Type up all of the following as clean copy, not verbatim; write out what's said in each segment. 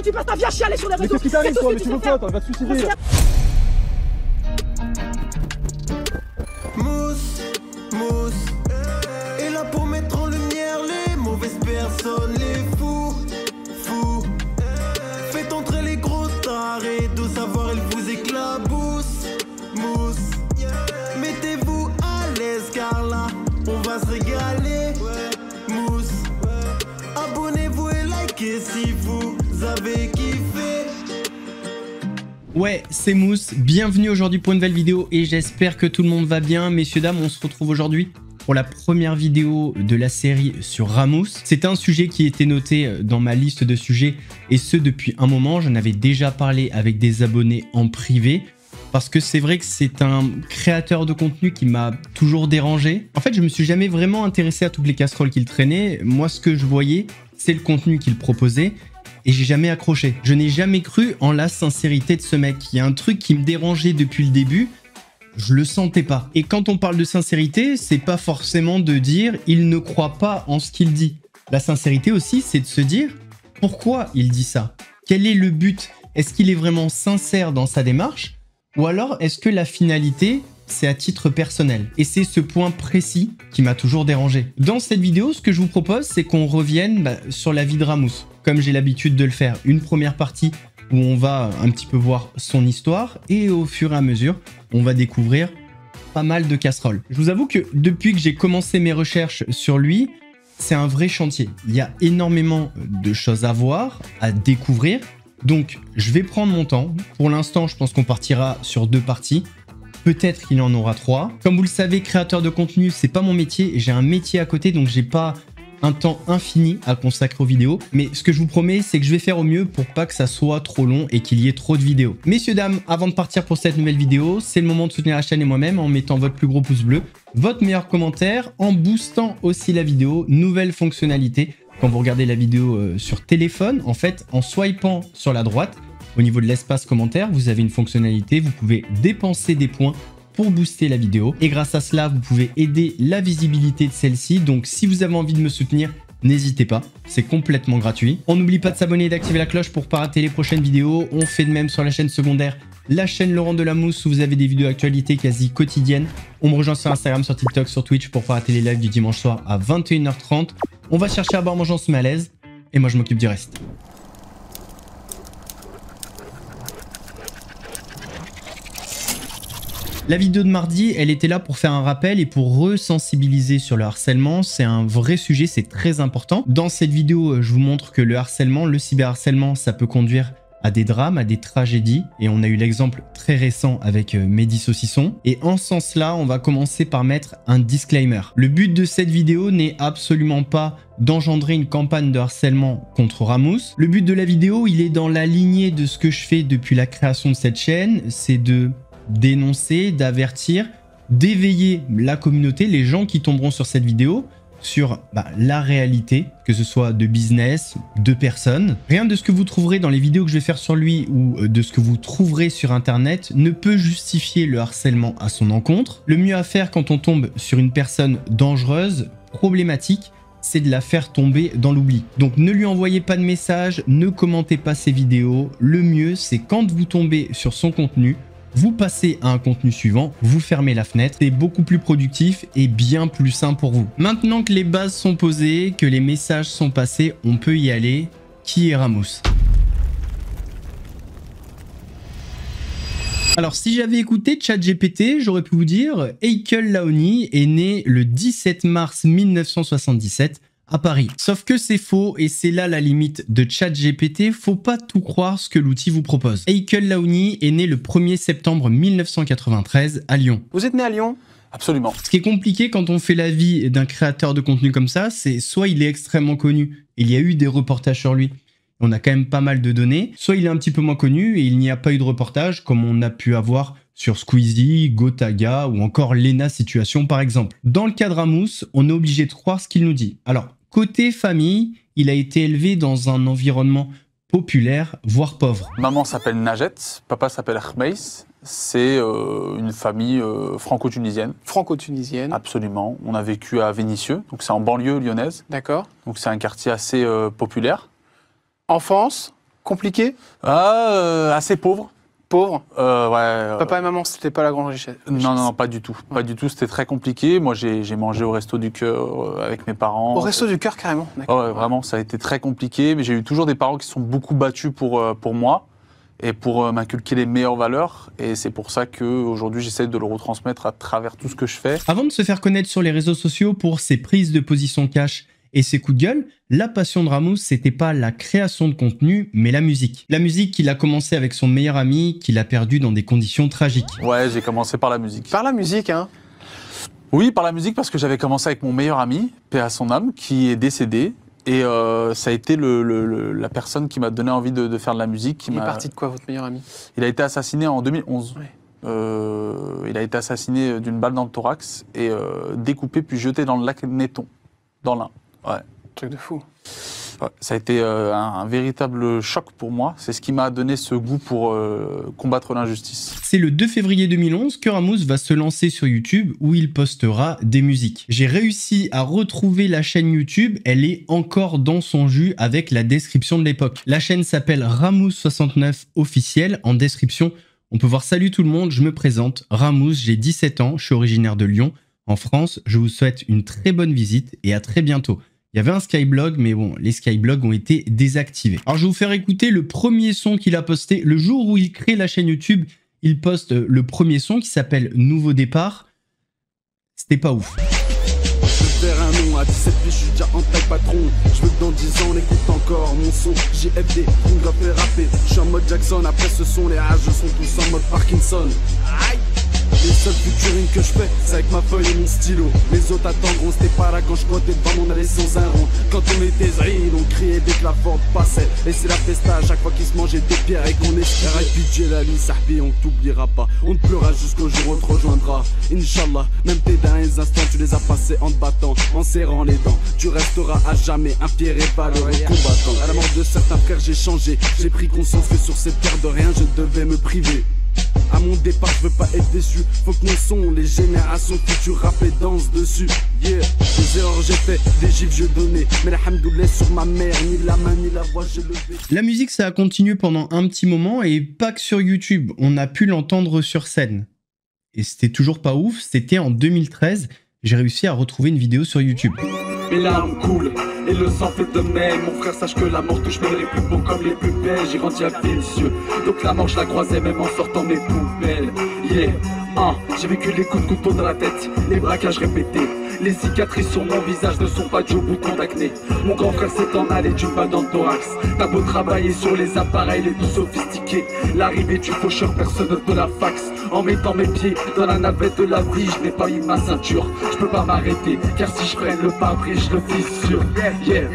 que tu passes ta vie à chialer sur les réseaux. Mais qu'est-ce qui t'arrive toi? Mais tu veux quoi toi? Va te suicider. Mousse, mousse, est là pour mettre en lumière les mauvaises personnes, les fous, fous. Faites entrer les gros tarés, de savoir elle vous éclabousse, mousse. Mettez-vous à l'aise car là, on va se régaler, mousse. Abonnez-vous et likez si vous avez kiffé. Ouais, c'est Mousse, bienvenue aujourd'hui pour une nouvelle vidéo et j'espère que tout le monde va bien. Messieurs, dames, on se retrouve aujourd'hui pour la première vidéo de la série sur Ramos. C'est un sujet qui était noté dans ma liste de sujets et ce depuis un moment. J'en avais déjà parlé avec des abonnés en privé parce que c'est vrai que c'est un créateur de contenu qui m'a toujours dérangé. En fait, je me suis jamais vraiment intéressé à toutes les casseroles qu'il traînait. Moi, ce que je voyais, c'est le contenu qu'il proposait. Et j'ai jamais accroché. Je n'ai jamais cru en la sincérité de ce mec. Il y a un truc qui me dérangeait depuis le début, je le sentais pas. Et quand on parle de sincérité, c'est pas forcément de dire il ne croit pas en ce qu'il dit. La sincérité aussi, c'est de se dire pourquoi il dit ça. Quel est le but? Est-ce qu'il est vraiment sincère dans sa démarche? Ou alors est-ce que la finalité, c'est à titre personnel? Et c'est ce point précis qui m'a toujours dérangé. Dans cette vidéo, ce que je vous propose, c'est qu'on revienne sur la vie de Ramos, comme j'ai l'habitude de le faire. Une première partie où on va un petit peu voir son histoire et au fur et à mesure, on va découvrir pas mal de casseroles. Je vous avoue que depuis que j'ai commencé mes recherches sur lui, c'est un vrai chantier. Il y a énormément de choses à voir, à découvrir. Donc, je vais prendre mon temps. Pour l'instant, je pense qu'on partira sur 2 parties. Peut-être qu'il en aura 3. Comme vous le savez, créateur de contenu, c'est pas mon métier. J'ai un métier à côté, donc j'ai pas un temps infini à consacrer aux vidéos. Mais ce que je vous promets, c'est que je vais faire au mieux pour pas que ça soit trop long et qu'il y ait trop de vidéos. Messieurs, dames, avant de partir pour cette nouvelle vidéo, c'est le moment de soutenir la chaîne et moi-même en mettant votre plus gros pouce bleu, votre meilleur commentaire, en boostant aussi la vidéo. Nouvelle fonctionnalité. Quand vous regardez la vidéo sur téléphone, en fait, en swipant sur la droite, au niveau de l'espace commentaire, vous avez une fonctionnalité, vous pouvez dépenser des points pour booster la vidéo. Et grâce à cela, vous pouvez aider la visibilité de celle-ci. Donc si vous avez envie de me soutenir, n'hésitez pas, c'est complètement gratuit. On n'oublie pas de s'abonner et d'activer la cloche pour ne pas rater les prochaines vidéos. On fait de même sur la chaîne secondaire, la chaîne Laurent Delamousse, où vous avez des vidéos d'actualité quasi quotidiennes. On me rejoint sur Instagram, sur TikTok, sur Twitch pour pas rater les lives du dimanche soir à 21h30. On va chercher à boire, manger, on se met à l'aise. Et moi, je m'occupe du reste. La vidéo de mardi, elle était là pour faire un rappel et pour resensibiliser sur le harcèlement. C'est un vrai sujet, c'est très important. Dans cette vidéo, je vous montre que le harcèlement, le cyberharcèlement, ça peut conduire à des drames, à des tragédies. Et on a eu l'exemple très récent avec Mehdi Saucisson. Et en ce sens-là, on va commencer par mettre un disclaimer. Le but de cette vidéo n'est absolument pas d'engendrer une campagne de harcèlement contre Ramos. Le but de la vidéo, il est dans la lignée de ce que je fais depuis la création de cette chaîne. C'est de dénoncer, d'avertir, d'éveiller la communauté, les gens qui tomberont sur cette vidéo, sur la réalité, que ce soit de business, de personnes. Rien de ce que vous trouverez dans les vidéos que je vais faire sur lui ou de ce que vous trouverez sur internet ne peut justifier le harcèlement à son encontre. Le mieux à faire quand on tombe sur une personne dangereuse, problématique, c'est de la faire tomber dans l'oubli. Donc ne lui envoyez pas de message, ne commentez pas ses vidéos. Le mieux, c'est quand vous tombez sur son contenu, vous passez à un contenu suivant, vous fermez la fenêtre, c'est beaucoup plus productif et bien plus sain pour vous. Maintenant que les bases sont posées, que les messages sont passés, on peut y aller. Qui est Ramos? Alors si j'avais écouté ChatGPT, j'aurais pu vous dire Heikel Laoni est né le 17 mars 1977 à Paris. Sauf que c'est faux et c'est là la limite de ChatGPT, faut pas tout croire ce que l'outil vous propose. Heikel Laoni est né le 1er septembre 1993 à Lyon. Vous êtes né à Lyon? Absolument. Ce qui est compliqué quand on fait la vie d'un créateur de contenu comme ça, c'est soit il est extrêmement connu, il y a eu des reportages sur lui, on a quand même pas mal de données, soit il est un petit peu moins connu et il n'y a pas eu de reportage comme on a pu avoir sur Squeezie, Gotaga ou encore Lena Situation par exemple. Dans le cas de Ramos, on est obligé de croire ce qu'il nous dit. Alors, côté famille, il a été élevé dans un environnement populaire, voire pauvre. Maman s'appelle Najet, papa s'appelle Khmeis. C'est une famille franco-tunisienne. Franco-tunisienne. Absolument. On a vécu à Vénissieux, donc c'est en banlieue lyonnaise. D'accord. Donc c'est un quartier assez populaire. Enfance? Compliqué? Assez pauvre. Pauvre? Ouais. Papa et maman, c'était pas la grande richesse? Non, pas du tout. Pas du tout, c'était très compliqué. Moi, j'ai mangé au Resto du Cœur avec mes parents. Au Resto du Cœur, carrément? D'accord. Ouais, vraiment, ça a été très compliqué. Mais j'ai eu toujours des parents qui se sont beaucoup battus pour moi et pour m'inculquer les meilleures valeurs. Et c'est pour ça qu'aujourd'hui, j'essaie de le retransmettre à travers tout ce que je fais. Avant de se faire connaître sur les réseaux sociaux pour ses prises de position cash et ses coups de gueule, la passion de Ramous, c'était pas la création de contenu, mais la musique. La musique qu'il a commencé avec son meilleur ami, qu'il a perdu dans des conditions tragiques. Ouais, j'ai commencé par la musique. Par la musique, hein? Oui, par la musique, parce que j'avais commencé avec mon meilleur ami, paix à son âme, qui est décédé. Et ça a été la personne qui m'a donné envie de faire de la musique. Il est parti de quoi, votre meilleur ami? Il a été assassiné en 2011. Ouais. Il a été assassiné d'une balle dans le thorax et découpé puis jeté dans le lac Netton, dans l'Ain. Ouais. Truc de fou. Ouais, ça a été un véritable choc pour moi. C'est ce qui m'a donné ce goût pour combattre l'injustice. C'est le 2 février 2011 que Ramous va se lancer sur YouTube où il postera des musiques. J'ai réussi à retrouver la chaîne YouTube, elle est encore dans son jus avec la description de l'époque. La chaîne s'appelle Ramous69 officiel. En description, on peut voir salut tout le monde, je me présente, Ramous, j'ai 17 ans, je suis originaire de Lyon. En France, je vous souhaite une très bonne visite et à très bientôt. Il y avait un Skyblog, mais bon, les Skyblogs ont été désactivés. Alors, je vais vous faire écouter le premier son qu'il a posté. Le jour où il crée la chaîne YouTube, il poste le premier son qui s'appelle Nouveau Départ. C'était pas ouf. Je vais faire un nom, à 17 pieds, je suis déjà en taille patron. Je veux que dans 10 ans, on écoute encore mon son. JFD, on doit faire rapper. Je suis en mode Jackson, après ce son, les rages sont tous en mode Parkinson. Aïe! Les seuls featuring que je fais, c'est avec ma feuille et mon stylo. Les autres attendront, c'était pas là quand je comptais devant mon allée sans un rond. Quand on était zril, on criait dès que la Ford passait. Et c'est la festa à chaque fois qu'ils se mangeaient des pierres et qu'on espérait. RIP Jelali, Sahbi, on t'oubliera pas. On te pleura jusqu'au jour où on te rejoindra. Inch'Allah, même tes derniers instants, tu les as passés en te battant, en serrant les dents. Tu resteras à jamais un fier et valeureux combattant. À la mort de certains frères, j'ai changé. J'ai pris conscience que sur cette terre de rien, je devais me priver. À mon départ, je veux pas être déçu. Faut que mon son, les générations futures rappent et dansent dessus. Yeah, des erreurs j'ai fait, des gifs je donnais. Mais alhamdoulilah sur ma mère, ni la main ni la voix j'ai levé. La musique, ça a continué pendant un petit moment et pas que sur YouTube. On a pu l'entendre sur scène. Et c'était toujours pas ouf. C'était en 2013. J'ai réussi à retrouver une vidéo sur YouTube. Mes larmes coulent et le sang fait de même. Mon frère sache que la mort touche même les plus beaux comme les plus belles. J'ai grandi à Villecieux, donc la mort je la croisais même en sortant mes poubelles. Yeah, j'ai vécu les coups de couteau dans la tête, les braquages répétés. Les cicatrices sur mon visage ne sont pas dus au bouton d'acné. Mon grand frère s'est en allé d'une balle dans le thorax. T'as beau travailler sur les appareils les plus sophistiqués, l'arrivée du faucheur personne ne te la fax. En mettant mes pieds dans la navette de la vie, je n'ai pas mis ma ceinture. Je peux pas m'arrêter, car si je freine le pare-brise, je le fissure.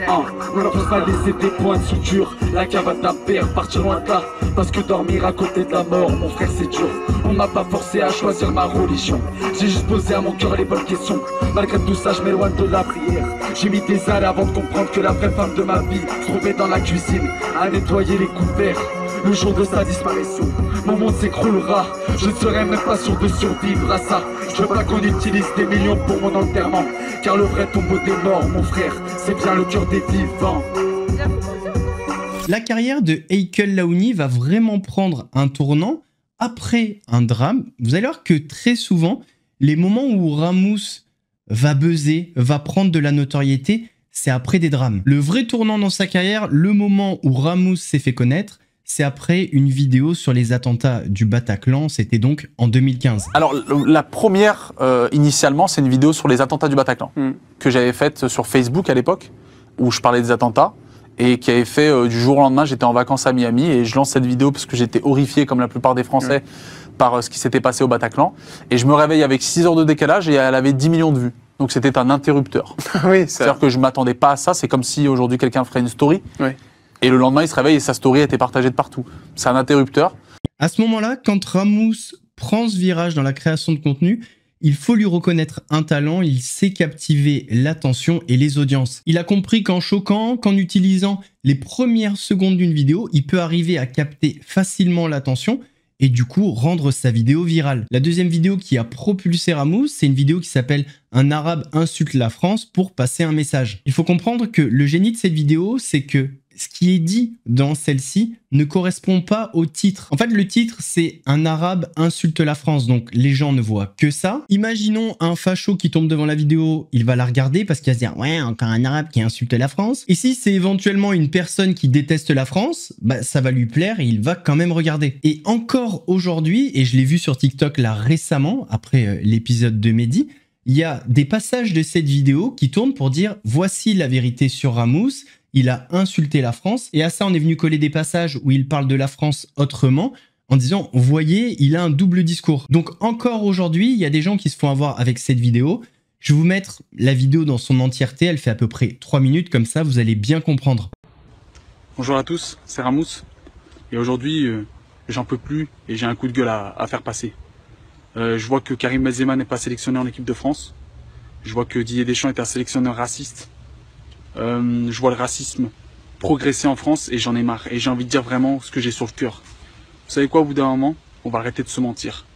On n'a pas laissé des points de suture. La cavale d'un père, partir loin de là. Parce que dormir à côté de la mort, mon frère c'est dur. On m'a pas forcé à choisir ma religion. J'ai juste posé à mon cœur les bonnes questions. Malgré tout ça, je m'éloigne de la prière. J'ai mis des années avant de comprendre que la vraie femme de ma vie se trouvait dans la cuisine, à nettoyer les couverts. Le jour de sa disparition, mon monde s'écroulera. Je ne serai même pas sûr de survivre à ça. Je veux pas qu'on utilise des millions pour mon enterrement, car le vrai tombeau des morts, mon frère, c'est bien le cœur des vivants. La carrière de Heikel Laouni va vraiment prendre un tournant après un drame. Vous allez voir que très souvent, les moments où Ramous va buzzer, va prendre de la notoriété, c'est après des drames. Le vrai tournant dans sa carrière, le moment où Ramous s'est fait connaître, c'est après une vidéo sur les attentats du Bataclan, c'était donc en 2015. Alors, la première, initialement, c'est une vidéo sur les attentats du Bataclan, que j'avais faite sur Facebook à l'époque, où je parlais des attentats, et qui avait fait du jour au lendemain, j'étais en vacances à Miami, et je lance cette vidéo parce que j'étais horrifié, comme la plupart des Français, par ce qui s'était passé au Bataclan. Et je me réveille avec 6 heures de décalage, et elle avait 10 millions de vues. Donc c'était un interrupteur. Oui, c'est-à-dire que je ne m'attendais pas à ça, c'est comme si aujourd'hui quelqu'un ferait une story, et le lendemain il se réveille et sa story a été partagée de partout. C'est un interrupteur. À ce moment-là, quand Ramous prend ce virage dans la création de contenu, il faut lui reconnaître un talent, il sait captiver l'attention et les audiences. Il a compris qu'en choquant, qu'en utilisant les premières secondes d'une vidéo, il peut arriver à capter facilement l'attention et du coup rendre sa vidéo virale. La deuxième vidéo qui a propulsé Ramous, c'est une vidéo qui s'appelle « Un arabe insulte la France pour passer un message ». Il faut comprendre que le génie de cette vidéo, c'est que ce qui est dit dans celle-ci ne correspond pas au titre. En fait, le titre, c'est « Un arabe insulte la France ». Donc, les gens ne voient que ça. Imaginons un facho qui tombe devant la vidéo, il va la regarder parce qu'il va se dire « Ouais, encore un arabe qui insulte la France ». Et si c'est éventuellement une personne qui déteste la France, bah, ça va lui plaire et il va quand même regarder. Et encore aujourd'hui, et je l'ai vu sur TikTok là récemment, après l'épisode de Mehdi, il y a des passages de cette vidéo qui tournent pour dire « Voici la vérité sur Ramous ». Il a insulté la France. Et à ça, on est venu coller des passages où il parle de la France autrement en disant, vous voyez, il a un double discours. Donc encore aujourd'hui, il y a des gens qui se font avoir avec cette vidéo. Je vais vous mettre la vidéo dans son entièreté. Elle fait à peu près 3 minutes. Comme ça, vous allez bien comprendre. Bonjour à tous, c'est Ramous. Et aujourd'hui, j'en peux plus et j'ai un coup de gueule à faire passer. Je vois que Karim Benzema n'est pas sélectionné en équipe de France. Je vois que Didier Deschamps est un sélectionneur raciste. Je vois le racisme progresser en France et j'en ai marre. Et j'ai envie de dire vraiment ce que j'ai sur le cœur. Vous savez quoi, au bout d'un moment, on va arrêter de se mentir.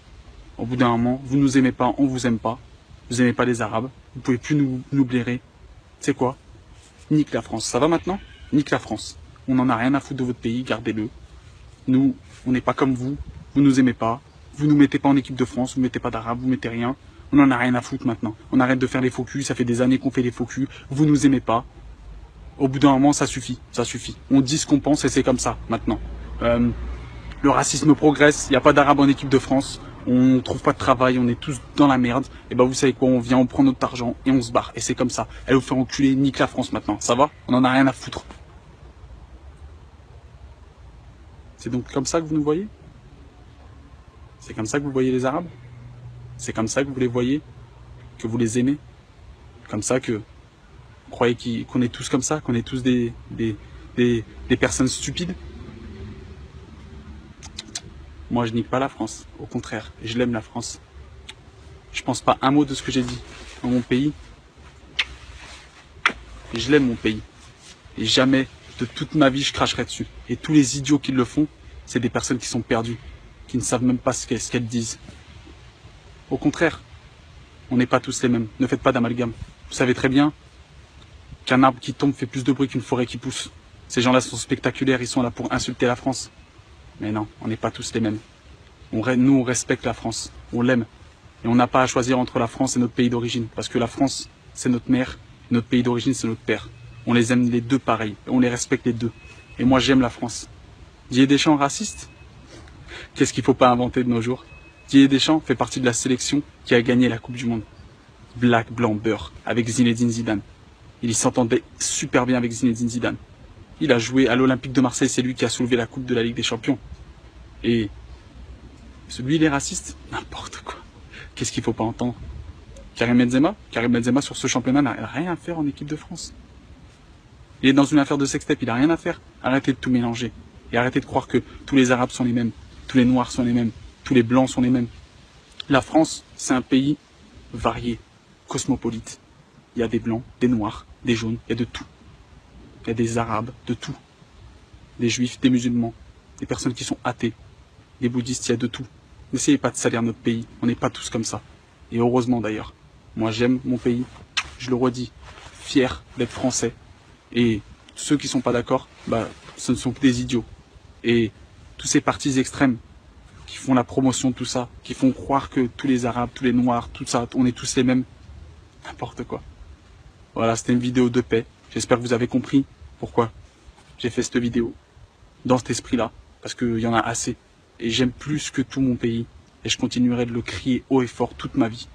Au bout d'un moment, vous nous aimez pas, on vous aime pas. Vous aimez pas les Arabes, vous pouvez plus nous blairer. C'est quoi? Nique la France. Ça va maintenant? Nique la France. On n'en a rien à foutre de votre pays, gardez-le. Nous, on n'est pas comme vous nous aimez pas. Vous nous mettez pas en équipe de France, vous mettez pas d'Arabes, vous mettez rien. On n'en a rien à foutre maintenant. On arrête de faire les faux culs, ça fait des années qu'on fait les faux culs. Vous nous aimez pas. Au bout d'un moment, ça suffit, ça suffit. On dit ce qu'on pense et c'est comme ça, maintenant. Le racisme progresse, il n'y a pas d'Arabes en équipe de France, on trouve pas de travail, on est tous dans la merde. Et ben vous savez quoi, on vient, on prend notre argent et on se barre. Et c'est comme ça. Elle vous fait enculer, nique la France maintenant, ça va? On en a rien à foutre. C'est donc comme ça que vous nous voyez? C'est comme ça que vous voyez les Arabes? C'est comme ça que vous les voyez? Que vous les aimez? Comme ça que... Vous croyez qu'on est tous comme ça, qu'on est tous des personnes stupides? Moi, je nique pas la France. Au contraire, je l'aime la France. Je pense pas un mot de ce que j'ai dit. Dans mon pays, je l'aime mon pays. Et jamais de toute ma vie, je cracherai dessus. Et tous les idiots qui le font, c'est des personnes qui sont perdues, qui ne savent même pas ce qu'elles disent. Au contraire, on n'est pas tous les mêmes. Ne faites pas d'amalgame. Vous savez très bien qu'un arbre qui tombe fait plus de bruit qu'une forêt qui pousse. Ces gens-là sont spectaculaires, ils sont là pour insulter la France. Mais non, on n'est pas tous les mêmes. Nous, on respecte la France, on l'aime. Et on n'a pas à choisir entre la France et notre pays d'origine. Parce que la France, c'est notre mère, et notre pays d'origine, c'est notre père. On les aime les deux pareils, et on les respecte les deux. Et moi, j'aime la France. Didier Deschamps raciste? Qu'est-ce qu'il ne faut pas inventer de nos jours? Didier Deschamps fait partie de la sélection qui a gagné la Coupe du Monde. Black, blanc, beurre, avec Zinedine Zidane. Il s'entendait super bien avec Zinedine Zidane. Il a joué à l'Olympique de Marseille, c'est lui qui a soulevé la Coupe de la Ligue des Champions. Et celui, il est raciste? N'importe quoi. Qu'est-ce qu'il ne faut pas entendre? Karim Benzema, sur ce championnat, n'a rien à faire en équipe de France. Il est dans une affaire de sextape, il n'a rien à faire. Arrêtez de tout mélanger. Et arrêtez de croire que tous les Arabes sont les mêmes, tous les Noirs sont les mêmes, tous les Blancs sont les mêmes. La France, c'est un pays varié, cosmopolite. Il y a des Blancs, des Noirs, des Jaunes, il y a de tout. Il y a des Arabes, de tout. Des Juifs, des musulmans, des personnes qui sont athées, des bouddhistes, il y a de tout. N'essayez pas de salir notre pays, on n'est pas tous comme ça. Et heureusement d'ailleurs. Moi j'aime mon pays, je le redis, fier d'être français. Et ceux qui sont pas d'accord, bah, ce ne sont que des idiots. Et tous ces partis extrêmes qui font la promotion de tout ça, qui font croire que tous les Arabes, tous les Noirs, tout ça, on est tous les mêmes, n'importe quoi. Voilà, c'était une vidéo de paix. J'espère que vous avez compris pourquoi j'ai fait cette vidéo dans cet esprit-là, parce qu'il y en a assez. Et j'aime plus que tout mon pays, et je continuerai de le crier haut et fort toute ma vie.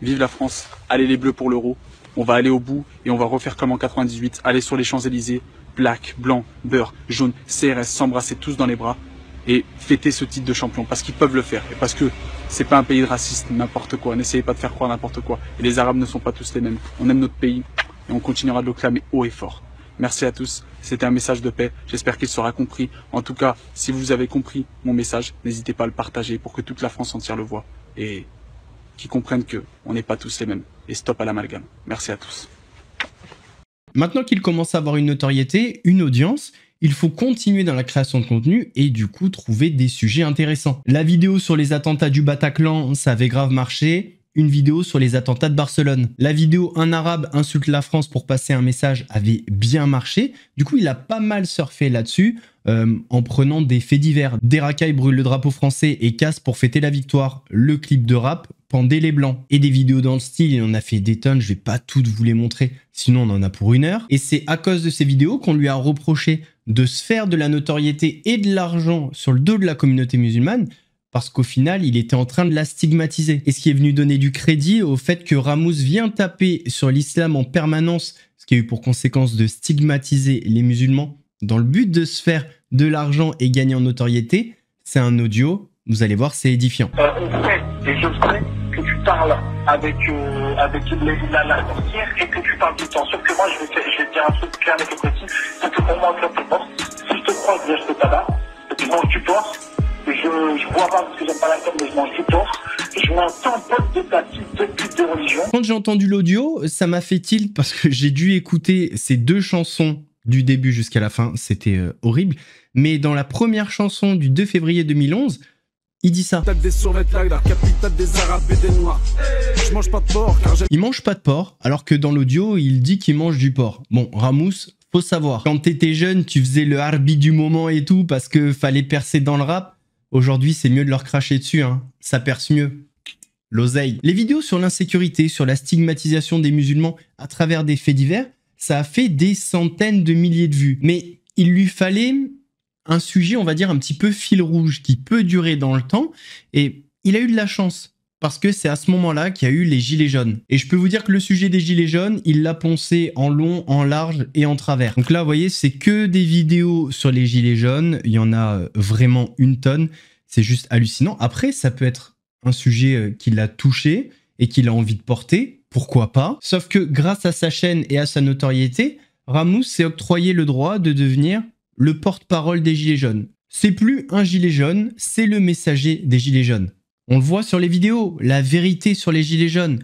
Vive la France, allez les Bleus pour l'Euro, on va aller au bout et on va refaire comme en 98, aller sur les Champs-Élysées, black, blanc, beurre, jaune, CRS, s'embrasser tous dans les bras et fêter ce titre de champion, parce qu'ils peuvent le faire, et parce que c'est pas un pays de racistes, n'importe quoi, n'essayez pas de faire croire n'importe quoi, et les Arabes ne sont pas tous les mêmes, on aime notre pays, et on continuera de le clamer haut et fort. Merci à tous, c'était un message de paix, j'espère qu'il sera compris. En tout cas, si vous avez compris mon message, n'hésitez pas à le partager pour que toute la France entière le voie et qu'ils comprennent qu'on n'est pas tous les mêmes. Et stop à l'amalgame. Merci à tous. Maintenant qu'il commence à avoir une notoriété, une audience, il faut continuer dans la création de contenu et du coup trouver des sujets intéressants. La vidéo sur les attentats du Bataclan, ça avait grave marché. une vidéo sur les attentats de Barcelone. La vidéo « Un arabe insulte la France pour passer un message » avait bien marché. Du coup, il a pas mal surfé là-dessus en prenant des faits divers. Des racailles brûlent le drapeau français et cassent pour fêter la victoire. Le clip de rap pendait les blancs. Et des vidéos dans le style, il en a fait des tonnes, je vais pas toutes vous les montrer, sinon on en a pour 1 heure. Et c'est à cause de ces vidéos qu'on lui a reproché de se faire de la notoriété et de l'argent sur le dos de la communauté musulmane, parce qu'au final, il était en train de la stigmatiser. Et ce qui est venu donner du crédit au fait que Ramous vient taper sur l'islam en permanence, ce qui a eu pour conséquence de stigmatiser les musulmans dans le but de se faire de l'argent et gagner en notoriété, c'est un audio, vous allez voir, c'est édifiant. On sait, et je sais que tu parles avec la sorcière et que tu parles du temps. Sauf que moi, je vais te dire un truc clair et précis, c'est que pour moi, toi, t'es mort. Si je te croise, je te tabac, et puis je mange du porc. Je bois pas parce que j'aime pas l'alcool, mais je mange du porc. Je m'entends pas de ta petite de religion. Quand j'ai entendu l'audio, ça m'a fait tilt parce que j'ai dû écouter ces 2 chansons du début jusqu'à la fin, c'était horrible. Mais dans la première chanson du 2 février 2011, il dit ça. Il mange pas de porc, alors que dans l'audio, il dit qu'il mange du porc. Bon, Ramous, faut savoir, quand t'étais jeune, tu faisais le harbi du moment et tout, parce que fallait percer dans le rap. Aujourd'hui, c'est mieux de leur cracher dessus, hein. Ça perce mieux. L'oseille. Les vidéos sur l'insécurité, sur la stigmatisation des musulmans à travers des faits divers, ça a fait des centaines de milliers de vues. Mais il lui fallait un sujet, on va dire, un petit peu fil rouge, qui peut durer dans le temps. Et il a eu de la chance, parce que c'est à ce moment-là qu'il y a eu les gilets jaunes. Et je peux vous dire que le sujet des gilets jaunes, il l'a poncé en long, en large et en travers. Donc là, vous voyez, c'est que des vidéos sur les gilets jaunes. Il y en a vraiment une tonne. C'est juste hallucinant. Après, ça peut être un sujet qui l'a touché et qu'il a envie de porter. Pourquoi pas? Sauf que grâce à sa chaîne et à sa notoriété, Ramous s'est octroyé le droit de devenir le porte-parole des gilets jaunes. C'est plus un gilet jaune, c'est le messager des gilets jaunes. On le voit sur les vidéos, la vérité sur les gilets jaunes.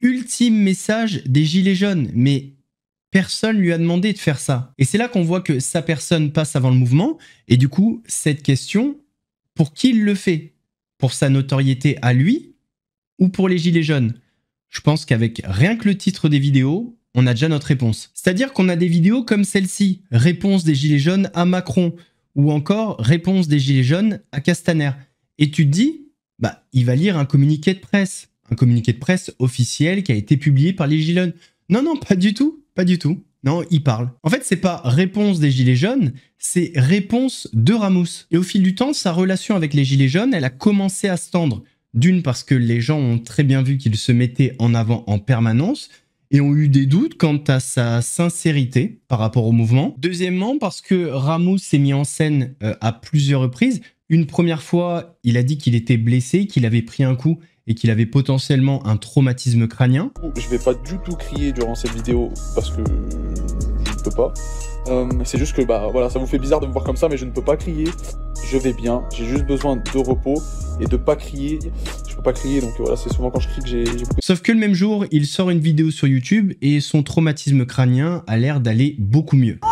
Ultime message des gilets jaunes, mais personne lui a demandé de faire ça. Et c'est là qu'on voit que sa personne passe avant le mouvement, et du coup, cette question, pour qui il le fait? Pour sa notoriété à lui, ou pour les gilets jaunes? Je pense qu'avec rien que le titre des vidéos, on a déjà notre réponse. C'est-à-dire qu'on a des vidéos comme celle-ci, réponse des gilets jaunes à Macron, ou encore réponse des gilets jaunes à Castaner. Et tu te dis, bah, il va lire un communiqué de presse officiel qui a été publié par les gilets jaunes. Non, non, pas du tout, pas du tout. Non, il parle. En fait, c'est pas réponse des gilets jaunes, c'est réponse de Ramous. Et au fil du temps, sa relation avec les gilets jaunes, elle a commencé à se tendre. D'une, parce que les gens ont très bien vu qu'il se mettait en avant en permanence et ont eu des doutes quant à sa sincérité par rapport au mouvement. Deuxièmement, parce que Ramous s'est mis en scène à plusieurs reprises. Une première fois, il a dit qu'il était blessé, qu'il avait pris un coup et qu'il avait potentiellement un traumatisme crânien. Je vais pas du tout crier durant cette vidéo parce que je ne peux pas. C'est juste que bah voilà, ça vous fait bizarre de me voir comme ça, mais je ne peux pas crier. Je vais bien, j'ai juste besoin de repos et de pas crier. Je peux pas crier, donc voilà, c'est souvent quand je crie que j'ai beaucoup. Sauf que le même jour, il sort une vidéo sur YouTube et son traumatisme crânien a l'air d'aller beaucoup mieux. Oh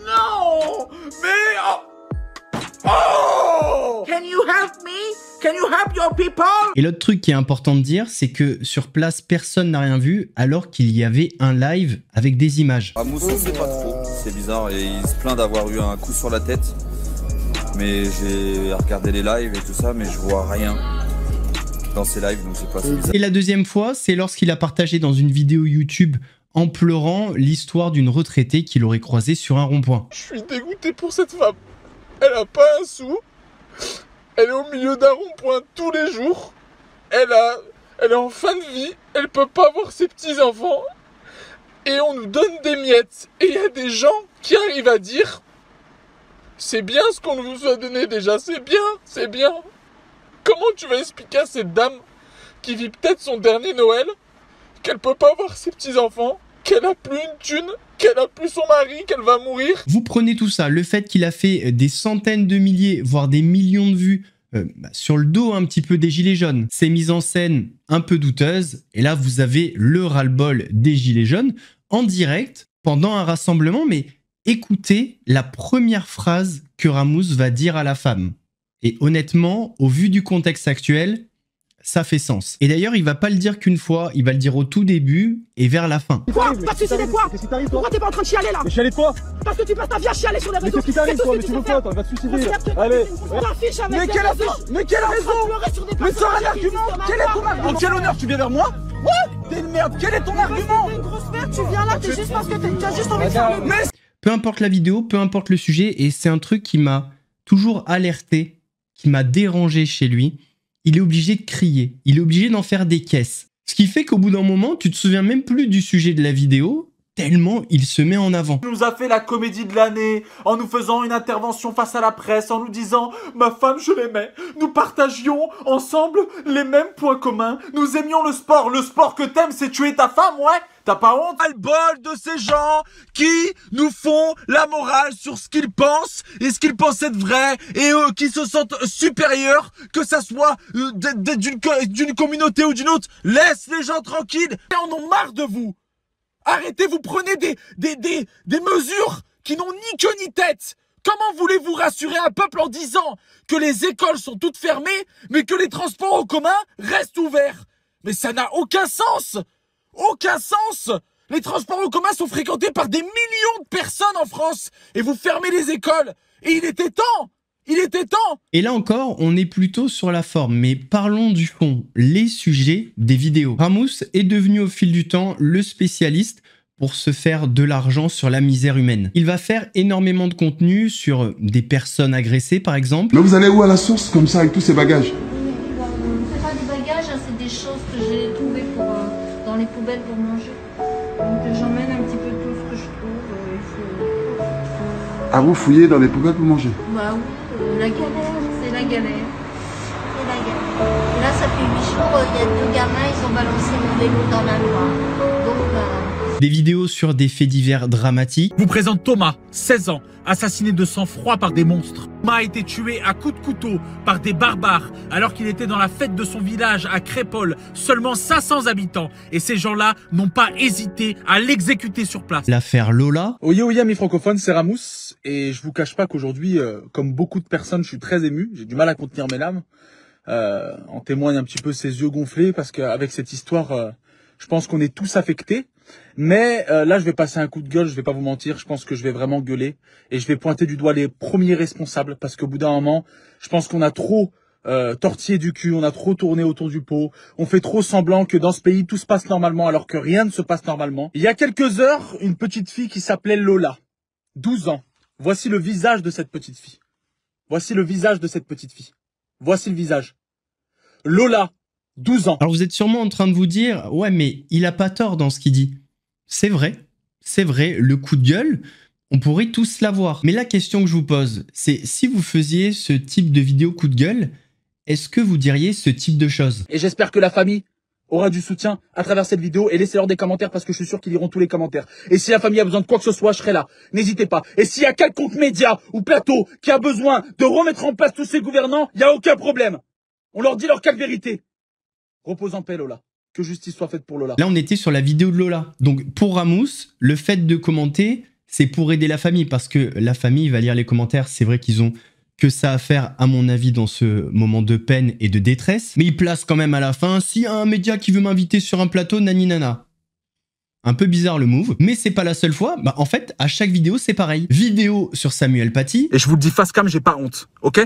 non! Mais... Oh! Can you help me? Can you help your people? Et l'autre truc qui est important de dire, c'est que sur place, personne n'a rien vu alors qu'il y avait un live avec des images. Ramous, on sait pas trop, c'est bizarre, et il se plaint d'avoir eu un coup sur la tête. Mais j'ai regardé les lives et tout ça, mais je vois rien dans ces lives, donc c'est pas assez bizarre. Et la deuxième fois, c'est lorsqu'il a partagé dans une vidéo YouTube en pleurant l'histoire d'une retraitée qu'il aurait croisée sur un rond-point. Je suis dégoûté pour cette femme. Elle a pas un sou. Elle est au milieu d'un rond-point tous les jours. Elle est en fin de vie. Elle peut pas voir ses petits-enfants. Et on nous donne des miettes. Et il y a des gens qui arrivent à dire... C'est bien ce qu'on nous a donné déjà, c'est bien, c'est bien. Comment tu vas expliquer à cette dame qui vit peut-être son dernier Noël, qu'elle peut pas voir ses petits-enfants, qu'elle a plus une thune, qu'elle a plus son mari, qu'elle va mourir? Vous prenez tout ça, le fait qu'il a fait des centaines de milliers, voire des millions de vues sur le dos un petit peu des gilets jaunes, ces mises en scène un peu douteuses, et là vous avez le ras-le-bol des gilets jaunes en direct pendant un rassemblement, mais... Écoutez la première phrase que Ramous va dire à la femme. Et honnêtement, au vu du contexte actuel, ça fait sens. Et d'ailleurs, il va pas le dire qu'une fois, il va le dire au tout début et vers la fin. Quoi? T'as suicidé quoi? Pourquoi t'es pas en train de chialer là? Mais chialer quoi? Parce que tu passes ta vie à chialer sur les réseaux. Mais qu'est-ce qui t'arrive toi? Mais tu veux quoi? T'as va te suicider. Allez. Mais quelle raison? Mais quelle raison? Mais sors un argument. Quel est ton argument? En quel honneur tu viens vers moi? Ouais. T'es une merde. Quel est ton argument? T'es une grosse merde, tu viens là, t'es juste parce que t'as juste envie de faire le... Peu importe la vidéo, peu importe le sujet, et c'est un truc qui m'a toujours alerté, qui m'a dérangé chez lui. Il est obligé de crier, il est obligé d'en faire des caisses. Ce qui fait qu'au bout d'un moment, tu te souviens même plus du sujet de la vidéo, tellement il se met en avant. Il nous a fait la comédie de l'année en nous faisant une intervention face à la presse, en nous disant « Ma femme, je l'aimais. Nous partagions ensemble les mêmes points communs. Nous aimions le sport. Le sport que t'aimes, c'est tuer ta femme, ouais. T'as pas honte ?» Le bol de ces gens qui nous font la morale sur ce qu'ils pensent et ce qu'ils pensent être vrai et qui se sentent supérieurs, que ça soit d'une communauté ou d'une autre. Laisse les gens tranquilles. Ils en ont marre de vous. Arrêtez, vous prenez des mesures qui n'ont ni queue ni tête. Comment voulez-vous rassurer un peuple en disant que les écoles sont toutes fermées, mais que les transports en commun restent ouverts? Mais ça n'a aucun sens. Aucun sens. Les transports en commun sont fréquentés par des millions de personnes en France. Et vous fermez les écoles. Et il était temps. Il était temps. Et là encore, on est plutôt sur la forme, mais parlons du fond, les sujets des vidéos. Ramous est devenu au fil du temps le spécialiste pour se faire de l'argent sur la misère humaine. Il va faire énormément de contenu sur des personnes agressées, par exemple. Mais vous allez où à la source, comme ça, avec tous ces bagages? C'est pas des bagages, c'est des choses que j'ai trouvées dans les poubelles pour manger. Donc j'emmène un petit peu tout ce que je trouve. Ah, vous fouillez dans les poubelles pour manger? Bah oui. La galère, c'est la galère. C'est la galère. Et là, ça fait 8 jours, il y a 2 gamins, ils ont balancé mon vélo dans la Loire. Donc, des vidéos sur des faits divers dramatiques. Vous présente Thomas, 16 ans, assassiné de sang-froid par des monstres. Thomas a été tué à coups de couteau par des barbares alors qu'il était dans la fête de son village à Crépol, seulement 500 habitants. Et ces gens-là n'ont pas hésité à l'exécuter sur place. L'affaire Lola. Oye, mes francophones, c'est Ramous. Et je vous cache pas qu'aujourd'hui, comme beaucoup de personnes, je suis très ému. J'ai du mal à contenir mes larmes. En témoigne un petit peu ses yeux gonflés parce qu'avec cette histoire, je pense qu'on est tous affectés. Mais là, je vais passer un coup de gueule, je vais pas vous mentir. Je pense que je vais vraiment gueuler et je vais pointer du doigt les premiers responsables parce qu'au bout d'un moment, je pense qu'on a trop tortillé du cul, on a trop tourné autour du pot. On fait trop semblant que dans ce pays, tout se passe normalement alors que rien ne se passe normalement. Il y a quelques heures, une petite fille qui s'appelait Lola, 12 ans. Voici le visage de cette petite fille. Voici le visage de cette petite fille. Voici le visage. Lola, 12 ans. Alors vous êtes sûrement en train de vous dire, ouais mais il a pas tort dans ce qu'il dit. C'est vrai, le coup de gueule, on pourrait tous l'avoir. Mais la question que je vous pose, c'est si vous faisiez ce type de vidéo coup de gueule, est-ce que vous diriez ce type de choses? Et j'espère que la famille aura du soutien à travers cette vidéo et laissez-leur des commentaires parce que je suis sûr qu'ils liront tous les commentaires. Et si la famille a besoin de quoi que ce soit, je serai là. N'hésitez pas. Et s'il y a quelconque média ou plateau qui a besoin de remettre en place tous ces gouvernants, il n'y a aucun problème. On leur dit leur calme vérité. Repose en paix, Lola. Que justice soit faite pour Lola. Là, on était sur la vidéo de Lola. Donc, pour Ramous, le fait de commenter, c'est pour aider la famille parce que la famille va lire les commentaires. C'est vrai qu'ils ont que ça à faire, à mon avis, dans ce moment de peine et de détresse. Mais il place quand même à la fin, s'il y a un média qui veut m'inviter sur un plateau, nani nana. Un peu bizarre le move, mais c'est pas la seule fois. Bah, en fait, à chaque vidéo, c'est pareil. Vidéo sur Samuel Paty. Et je vous le dis face cam, j'ai pas honte, ok?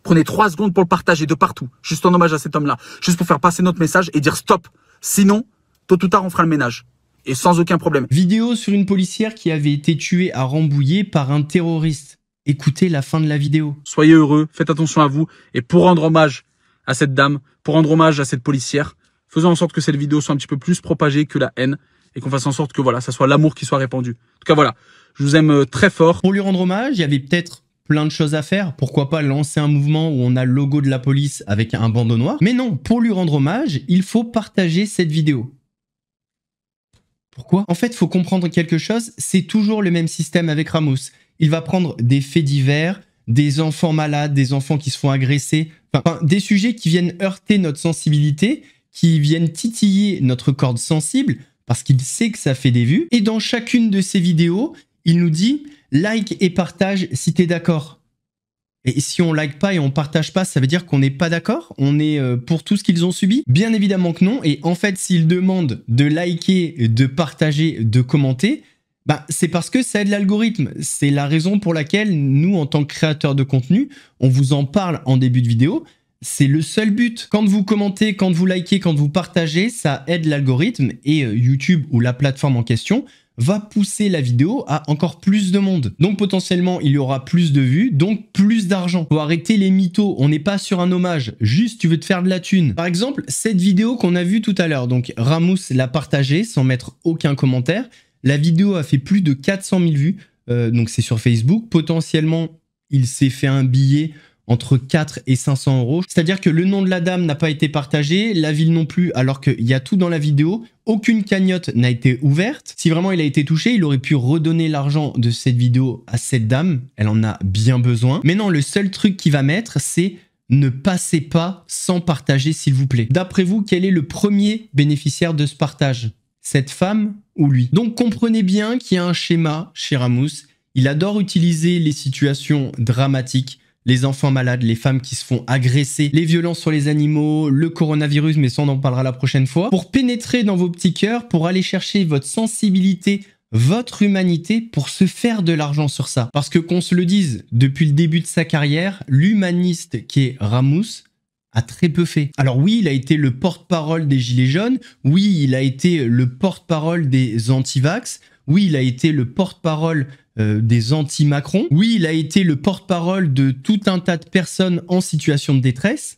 Prenez 3 secondes pour le partager de partout, juste en hommage à cet homme-là, juste pour faire passer notre message et dire stop. Sinon, tôt ou tard, on fera le ménage. Et sans aucun problème. Vidéo sur une policière qui avait été tuée à Rambouillet par un terroriste. Écoutez la fin de la vidéo. Soyez heureux, faites attention à vous. Et pour rendre hommage à cette dame, pour rendre hommage à cette policière, faisons en sorte que cette vidéo soit un petit peu plus propagée que la haine. Et qu'on fasse en sorte que voilà, ça soit l'amour qui soit répandu. En tout cas, voilà, je vous aime très fort. Pour lui rendre hommage, il y avait peut-être plein de choses à faire. Pourquoi pas lancer un mouvement où on a le logo de la police avec un bandeau noir. Mais non, pour lui rendre hommage, il faut partager cette vidéo. Pourquoi? En fait, il faut comprendre quelque chose, c'est toujours le même système avec Ramous. Il va prendre des faits divers, des enfants malades, des enfants qui se font agresser, enfin des sujets qui viennent heurter notre sensibilité, qui viennent titiller notre corde sensible, parce qu'il sait que ça fait des vues. Et dans chacune de ces vidéos, il nous dit « like et partage si t'es d'accord ». Et si on like pas et on partage pas, ça veut dire qu'on n'est pas d'accord? On est pour tout ce qu'ils ont subi? Bien évidemment que non. Et en fait, s'ils demandent de liker, de partager, de commenter, bah, c'est parce que ça aide l'algorithme. C'est la raison pour laquelle nous, en tant que créateurs de contenu, on vous en parle en début de vidéo. C'est le seul but. Quand vous commentez, quand vous likez, quand vous partagez, ça aide l'algorithme et YouTube ou la plateforme en question va pousser la vidéo à encore plus de monde. Donc potentiellement, il y aura plus de vues, donc plus d'argent. Faut arrêter les mythos, on n'est pas sur un hommage, juste tu veux te faire de la thune. Par exemple, cette vidéo qu'on a vue tout à l'heure, donc Ramous l'a partagée sans mettre aucun commentaire. La vidéo a fait plus de 400 000 vues, donc c'est sur Facebook. Potentiellement, il s'est fait un billet entre 4 et 500 euros. C'est-à-dire que le nom de la dame n'a pas été partagé, la ville non plus, alors qu'il y a tout dans la vidéo. Aucune cagnotte n'a été ouverte. Si vraiment il a été touché, il aurait pu redonner l'argent de cette vidéo à cette dame. Elle en a bien besoin. Mais non, le seul truc qu'il va mettre, c'est ne passez pas sans partager, s'il vous plaît. D'après vous, quel est le premier bénéficiaire de ce partage? Cette femme ou lui? Donc comprenez bien qu'il y a un schéma chez Ramous. Il adore utiliser les situations dramatiques, les enfants malades, les femmes qui se font agresser, les violences sur les animaux, le coronavirus, mais ça on en parlera la prochaine fois, pour pénétrer dans vos petits cœurs, pour aller chercher votre sensibilité, votre humanité, pour se faire de l'argent sur ça. Parce que qu'on se le dise, depuis le début de sa carrière, l'humaniste qui est Ramous a très peu fait. Alors oui, il a été le porte-parole des Gilets jaunes, oui, il a été le porte-parole des anti-vax, oui, il a été le porte-parole des anti-Macron. Oui, il a été le porte-parole de tout un tas de personnes en situation de détresse.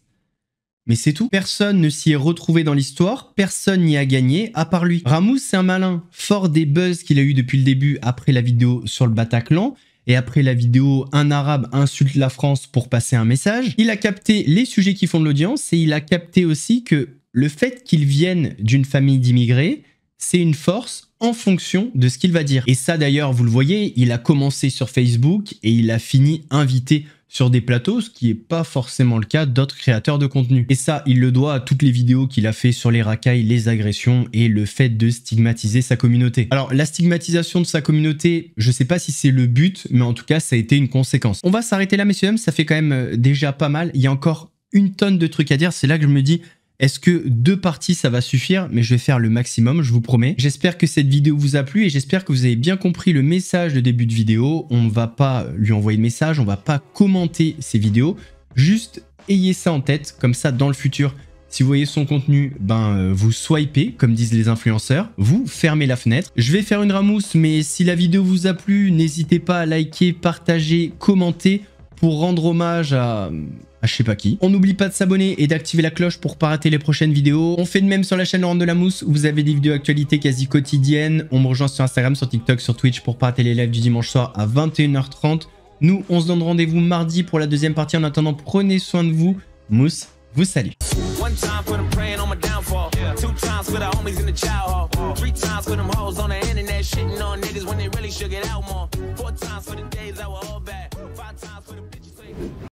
Mais c'est tout. Personne ne s'y est retrouvé dans l'histoire. Personne n'y a gagné à part lui. Ramous, c'est un malin. Fort des buzz qu'il a eu depuis le début après la vidéo sur le Bataclan et après la vidéo « Un arabe insulte la France pour passer un message », il a capté les sujets qui font de l'audience et il a capté aussi que le fait qu'il vienne d'une famille d'immigrés, c'est une force en fonction de ce qu'il va dire. Et ça d'ailleurs, vous le voyez, il a commencé sur Facebook et il a fini invité sur des plateaux, ce qui n'est pas forcément le cas d'autres créateurs de contenu. Et ça, il le doit à toutes les vidéos qu'il a fait sur les racailles, les agressions et le fait de stigmatiser sa communauté. Alors, la stigmatisation de sa communauté, je sais pas si c'est le but, mais en tout cas, ça a été une conséquence. On va s'arrêter là, messieurs, dames, ça fait quand même déjà pas mal. Il y a encore une tonne de trucs à dire, c'est là que je me dis... Est-ce que 2 parties ça va suffire? Mais je vais faire le maximum, je vous promets. J'espère que cette vidéo vous a plu et j'espère que vous avez bien compris le message de début de vidéo. On ne va pas lui envoyer de message, on ne va pas commenter ses vidéos. Juste ayez ça en tête, comme ça dans le futur, si vous voyez son contenu, vous swipez, comme disent les influenceurs, vous fermez la fenêtre. Je vais faire une Ramous, mais si la vidéo vous a plu, n'hésitez pas à liker, partager, commenter pour rendre hommage à je sais pas qui. On n'oublie pas de s'abonner et d'activer la cloche pour pas rater les prochaines vidéos. On fait de même sur la chaîne Laurent de la Mousse où vous avez des vidéos actualités quasi quotidiennes. On me rejoint sur Instagram, sur TikTok, sur Twitch pour pas rater les lives du dimanche soir à 21h30. Nous, on se donne rendez-vous mardi pour la deuxième partie. En attendant, prenez soin de vous. Mousse vous salue.